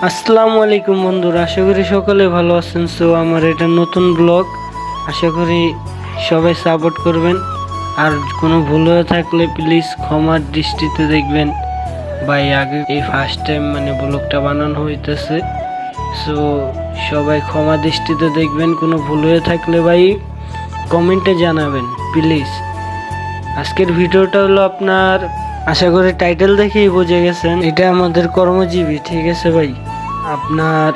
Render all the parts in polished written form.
আসসালামু আলাইকুম বন্ধুরা, আশা করি সকলে ভালো আছেন। আমার এটা নতুন ব্লগ, আশা করি সবাই সাপোর্ট করবেন। আর কোনো ভুল হয়ে থাকলে প্লিজ ক্ষমার দৃষ্টিতে দেখবেন। ভাই আগে এই ফার্স্ট টাইম ব্লগটা বানানো হইতেছে, সবাই ক্ষমা দৃষ্টিতে দেখবেন। কোনো ভুল হয়ে থাকলে ভাই কমেন্টে জানাবেন প্লিজ। আজকের ভিডিওটা হলো আপনার, আশা করি টাইটেল দেখেই বুঝে গেছেন, এটা আমাদের কর্মজীবী। ঠিক আছে ভাই, আপনার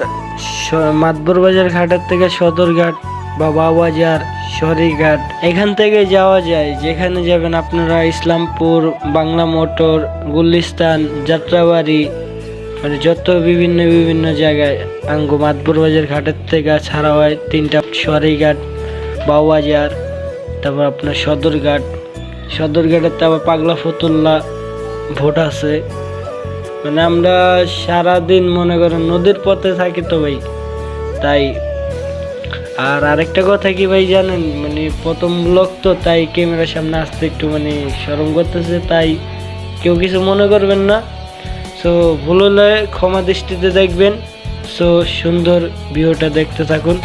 মাতবর বাজার ঘাটের থেকে সদরঘাট বা বাবাজার সরিঘাট এখান থেকে যাওয়া যায়। যেখানে যাবেন আপনারা ইসলামপুর, বাংলা মোটর, গুলিস্তান, যাত্রাবাড়ি, যত বিভিন্ন জায়গায় আঙ্গু মাতবর বাজার ঘাটের থেকে ছাড়া হয়। তিনটা সরিঘাট, বাবাজার, তারপর আপনার সদরঘাটের তারপর পাগলা ফতুল্লা ভোট আছে। আমরা সারাদিন মনে করেন নদীর পথে থাকি তো ভাই, তাই। আর আরেকটা কথা কি ভাই জানেন, প্রথম ব্লগ তো, তাই ক্যামেরার সামনে আসতে একটু শরম করতেছে, তাই কেউ কিছু মনে করবেন না। ভুল হলে ক্ষমা দৃষ্টিতে দেখবেন। সুন্দর ভিডিওটা দেখতে থাকুন।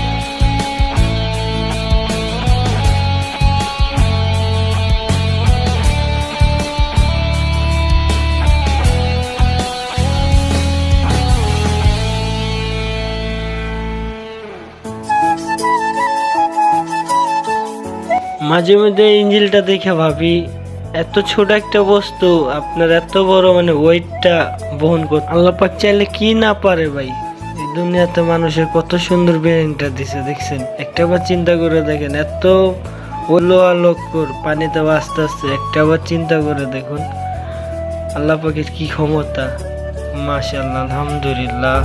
মাঝে মধ্যে ইঞ্জিলটা দেখে ভাবি, এত ছোট একটা বস্তু আপনার এত বড় ওয়েটটা বহন করতে আল্লাহ পাক চাইলে কি না পারে ভাই। এই দুনিয়াতে মানুষের কত সুন্দর ব্রেনটা দিছে দেখছেন, একটাবার চিন্তা করে দেখেন। এত আলোকর পানিতে আস্তে আস্তে একটাবার চিন্তা করে দেখুন আল্লাহ পাকের কি ক্ষমতা। মাশাআল্লাহ, আলহামদুলিল্লাহ।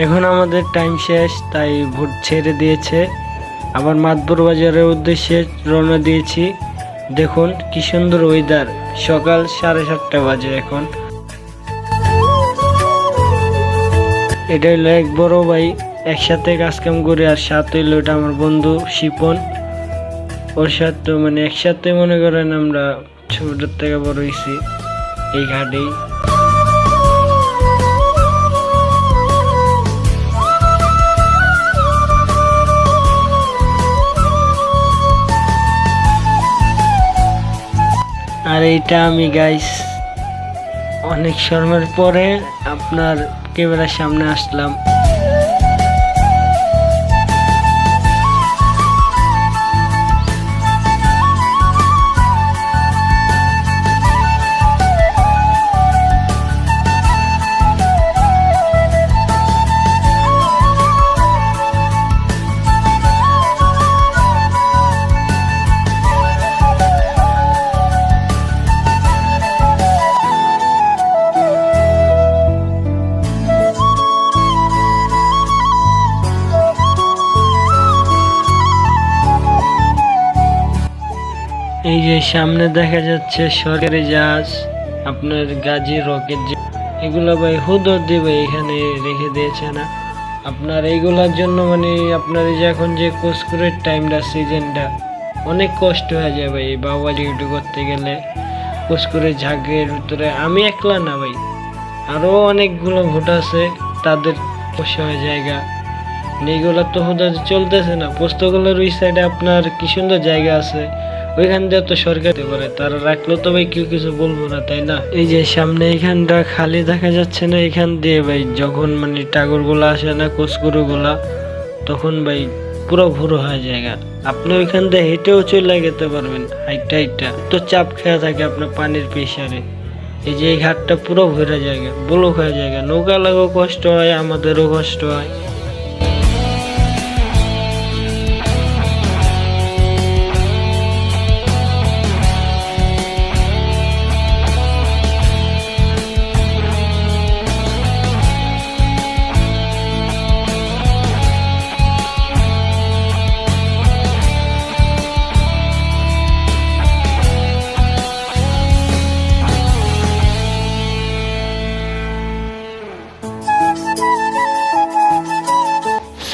এখন আমাদের টাইম শেষ, তাই ভোট ছেড়ে দিয়েছে। আবার মাতবর বাজারের উদ্দেশ্যে রওনা দিয়েছি। দেখুন কি সুন্দর ওয়েদার, সকাল 7:30 বাজে এখন। এটা হইলো এক বড় ভাই, একসাথে কাজ কাম করে। আর সাথে হইলো এটা আমার বন্ধু শিপন, ওর সাথে একসাথে মনে করেন আমরা ছোটর থেকে বড় হয়েছি এই ঘাটেই। আর এইটা আমি গাইস অনেক সময়ের পরে আপনার ক্যামেরার সামনে আসলাম। এই যে সামনে দেখা যাচ্ছে সরকারি জাহাজ, আপনার গাজী রকেট, এগুলো ভাই হুদর দিবে এখানে রেখে দিয়েছে না আপনার। এইগুলোর জন্য আপনার এই যে এখন যে কোস্কুরের টাইমটা, সিজনটা অনেক কষ্ট হয়ে যায় ভাই। এই বাবা ডিউটি করতে গেলে কোস্কুরের ঝাঁকের ভিতরে আমি একলা না ভাই, আরও অনেকগুলো ভোট আছে, তাদের অসহায় জায়গা এইগুলো তো হুদা চলতেছে না। পোস্তগুলোর ওই সাইডে আপনার কি সুন্দর জায়গা আছে, ওইখান দিয়ে তো সরকার দিতে পারে, তারা রাখলো তো ভাই কেউ কিছু বলবো না, তাই না? এই যে সামনে এখানটা খালি দেখা যাচ্ছে না, এখান দিয়ে ভাই যখন টাগর গুলা আসে না, কচকুরু গুলা, তখন ভাই পুরো ভুরো হয়ে জায়গা। আপনি ওইখান দিয়ে হেঁটেও চলে যেতে পারবেন, হাইটা তো চাপ খেয়া থাকে আপনার পানির প্রেসারে। এই যে এই ঘাটটা পুরো ভরে জায়গা, ব্লক হয়ে জায়গা, নৌকা লাগেও কষ্ট হয়, আমাদেরও কষ্ট হয়।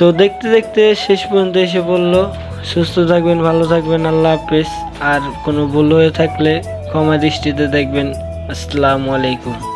সো দেখতে দেখতে শেষ পর্যন্ত এসে পড়লো। সুস্থ থাকবেন, ভালো থাকবেন, আল্লাহ হাফেজ। আর কোনো ভুল হয়ে থাকলে ক্ষমা দৃষ্টিতে দেখবেন। আসসালামু আলাইকুম।